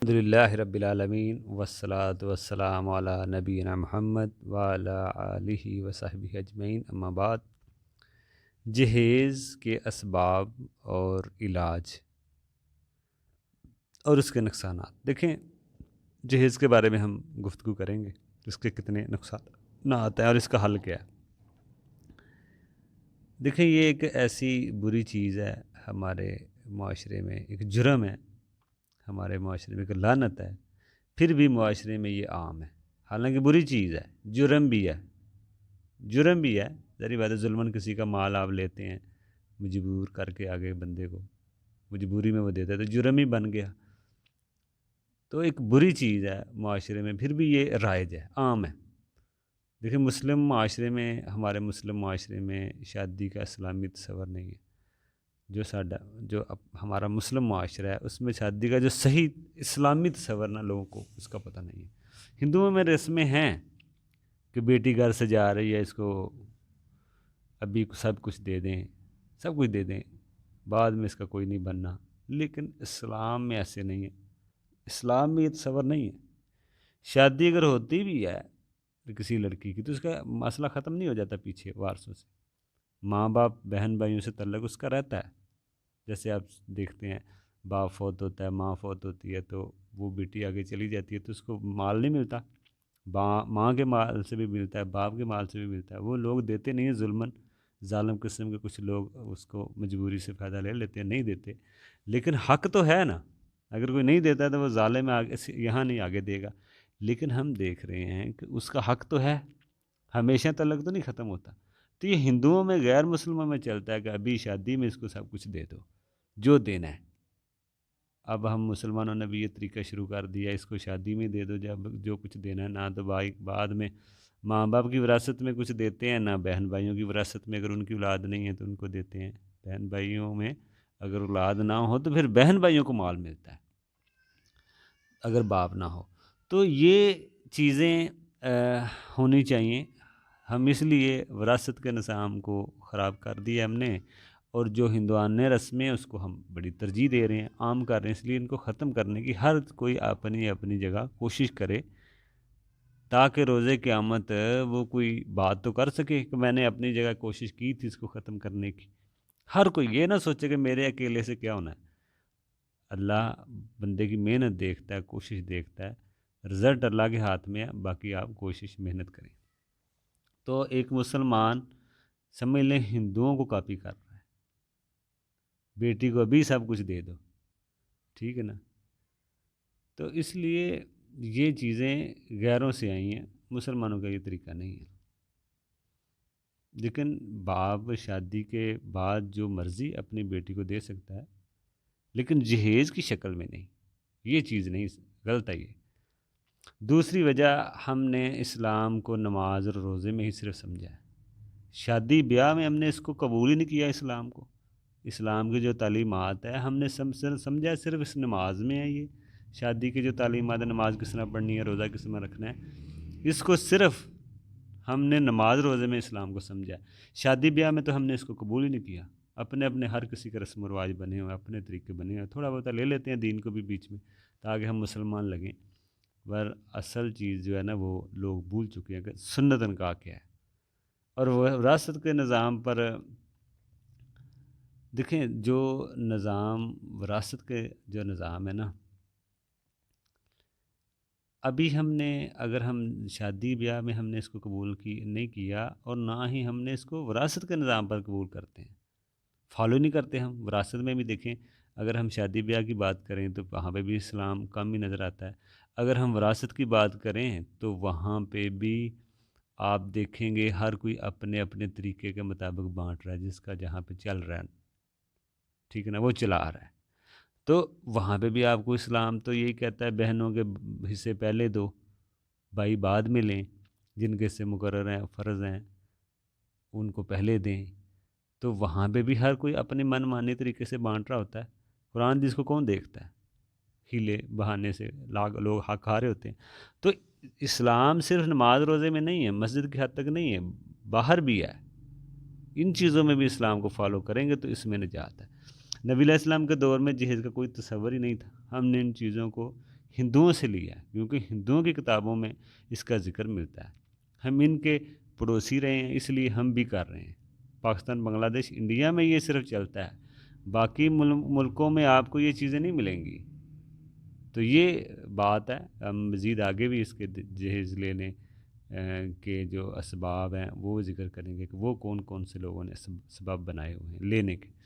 الحمدللہ رب العالمین والصلاة والسلام علی نبینا محمد وعلی آلہ وصحبہ اجمعین، اما بعد۔ جہیز کے اسباب اور علاج اور اس کے نقصانات۔ دیکھیں، جہیز کے بارے میں ہم گفتگو کریں گے، اس کے کتنے نقصانات ہیں اور اس کا حل کیا ہے۔ دیکھیں، یہ ایک ایسی بری چیز ہے ہمارے معاشرے میں، ایک جرم ہے ہمارے معاشرے میں، ایک لعنت ہے، پھر بھی معاشرے میں یہ عام ہے۔ حالانکہ بری چیز ہے، جرم بھی ہے، ظاہر بات ہے، ظلماً کسی کا مال آپ لیتے ہیں مجبور کر کے، آگے بندے کو مجبوری میں وہ دیتا ہے تو جرم ہی بن گیا، تو ایک بری چیز ہے معاشرے میں، پھر بھی یہ رائج ہے، عام ہے۔ دیکھیں، ہمارے مسلم معاشرے میں شادی کا اسلامی تصور نہیں ہے۔ جو ہمارا مسلم معاشرہ ہے، اس میں شادی کا جو صحیح اسلامی تصور نہ لوگوں کو اس کا پتہ نہیں ہے۔ ہندوؤں میں رسمیں ہیں کہ بیٹی گھر سے جا رہی ہے، اس کو ابھی سب کچھ دے دیں، بعد میں اس کا کوئی نہیں بننا، لیکن اسلام میں ایسے نہیں ہے۔ اسلام میں یہ تصور نہیں ہے۔ شادی اگر ہوتی بھی ہے کسی لڑکی کی تو اس کا مسئلہ ختم نہیں ہو جاتا پیچھے وارثوں سے، ماں باپ بہن بھائیوں سے تعلق اس کا رہتا ہے۔ جیسے آپ دیکھتے ہیں، باپ فوت ہوتا ہے، ماں فوت ہوتی ہے، تو وہ بیٹی آگے چلی جاتی ہے تو اس کو مال نہیں ملتا، ماں کے مال سے بھی ملتا ہے، باپ کے مال سے بھی ملتا ہے، وہ لوگ دیتے نہیں ہیں، ظلماً ظالم قسم کے کچھ لوگ اس کو مجبوری سے فائدہ لے لیتے ہیں، نہیں دیتے، لیکن حق تو ہے نا۔ اگر کوئی نہیں دیتا ہے تو وہ ظالم یہاں نہیں آگے دے گا، لیکن ہم دیکھ رہے ہیں کہ اس کا حق تو ہے، ہمیشہ تعلق تو نہیں ختم ہوتا۔ تو یہ ہندوؤں میں، غیر مسلموں میں چلتا ہے کہ ابھی شادی میں اس کو سب کچھ دے دو جو دینا ہے۔ اب ہم مسلمانوں نے بھی یہ طریقہ شروع کر دیا، اس کو شادی میں دے دو جب جو کچھ دینا ہے، نہ تو بعد میں ماں باپ کی وراثت میں کچھ دیتے ہیں، نہ بہن بھائیوں کی وراثت میں، اگر ان کی اولاد نہیں ہے تو ان کو دیتے ہیں۔ بہن بھائیوں میں اگر اولاد نہ ہو تو پھر بہن بھائیوں کو مال ملتا ہے اگر باپ نہ ہو۔ تو یہ چیزیں ہونی چاہیے۔ ہم اس لیے وراثت کے نظام کو خراب کر دیا ہم نے، اور جو ہندوانہ رسمیں اس کو ہم بڑی ترجیح دے رہے ہیں، عام کر رہے ہیں، اس لیے ان کو ختم کرنے کی ہر کوئی اپنی اپنی جگہ کوشش کرے، تاکہ روز قیامت وہ کوئی بات تو کر سکے کہ میں نے اپنی جگہ کوشش کی تھی اس کو ختم کرنے کی۔ ہر کوئی یہ نہ سوچے کہ میرے اکیلے سے کیا ہونا ہے۔ اللہ بندے کی محنت دیکھتا ہے، کوشش دیکھتا ہے، رزلٹ اللہ کے ہاتھ میں ہے، باقی آپ کوشش محنت کریں۔ تو ایک مسلمان سمجھ لیں ہندوؤں کو کاپی کر رہا ہے، بیٹی کو ابھی سب کچھ دے دو، ٹھیک ہے نا۔ تو اس لیے یہ چیزیں غیروں سے آئی ہیں، مسلمانوں کا یہ طریقہ نہیں ہے۔ لیکن باپ شادی کے بعد جو مرضی اپنی بیٹی کو دے سکتا ہے، لیکن جہیز کی شکل میں نہیں، یہ چیز نہیں، غلط ہے یہ۔ دوسری وجہ، ہم نے اسلام کو نماز اور روزے میں ہی صرف سمجھا ہے، شادی بیاہ میں ہم نے اس کو قبول ہی نہیں کیا۔ اسلام کی جو تعلیمات ہے ہم نے سمجھا صرف اس نماز میں ہے۔ یہ شادی کی جو تعلیمات ہے، نماز کس طرح پڑھنی ہے، روزہ کس طرح رکھنا ہے، اس کو صرف ہم نے نماز روزے میں اسلام کو سمجھا ہے۔ شادی بیاہ میں تو ہم نے اس کو قبول ہی نہیں کیا۔ اپنے ہر کسی کا رسم و رواج بنے ہوئے، اپنے طریقے بنے ہوئے، تھوڑا بہت لے لیتے ہیں دین کو بھی بیچ میں تاکہ ہم مسلمان لگیں، پر اصل چیز جو ہے نا وہ لوگ بھول چکے ہیں کہ سنت نکاح کیا ہے۔ اور وہ وراثت کے نظام پر دیکھیں، جو نظام وراثت کے جو نظام ہے نا، ابھی اگر ہم شادی بیاہ میں ہم نے اس کو قبول نہیں کیا، اور نہ ہی ہم نے اس کو وراثت کے نظام پر قبول کرتے ہیں، فالو نہیں کرتے ہم۔ وراثت میں بھی دیکھیں، اگر ہم شادی بیاہ کی بات کریں تو وہاں پہ بھی اسلام کم ہی نظر آتا ہے۔ اگر ہم وراثت کی بات کریں تو وہاں پہ بھی آپ دیکھیں گے ہر کوئی اپنے اپنے طریقے کے مطابق بانٹ رہا ہے، جس کا جہاں پہ چل رہا ہے، ٹھیک ہے نا، وہ چلا آ رہا ہے۔ تو وہاں پہ بھی آپ کو اسلام تو یہی کہتا ہے بہنوں کے حصے پہلے دو، بھائی بعد میں لیں، جن کے حصے مقرر ہیں، فرض ہیں، ان کو پہلے دیں۔ تو وہاں پہ بھی ہر کوئی اپنے من مانی طریقے سے بانٹ رہا ہوتا ہے۔ قرآن جس کو کون دیکھتا ہے، ہیلے بہانے سے لوگ حق کھا رہے ہوتے ہیں۔ تو اسلام صرف نماز روزے میں نہیں ہے، مسجد کی حد تک نہیں ہے، باہر بھی ہے۔ ان چیزوں میں بھی اسلام کو فالو کریں گے تو اس میں نجات ہے۔ نبی علیہ السلام کے دور میں جہیز کا کوئی تصور ہی نہیں تھا، ہم نے ان چیزوں کو ہندوؤں سے لیا ہے، کیونکہ ہندوؤں کی کتابوں میں اس کا ذکر ملتا ہے۔ ہم ان کے پڑوسی رہے ہیں، اس لیے ہم بھی کر رہے ہیں۔ پاکستان، بنگلہ دیش، انڈیا میں یہ صرف چلتا ہے، باقی ملکوں میں آپ کو یہ چیزیں نہیں ملیں گی۔ تو یہ بات ہے، ہم مزید آگے بھی اس کے جہیز لینے کے جو اسباب ہیں وہ ذکر کریں گے کہ وہ کون کون سے لوگوں نے اسباب بنائے ہوئے ہیں لینے کے۔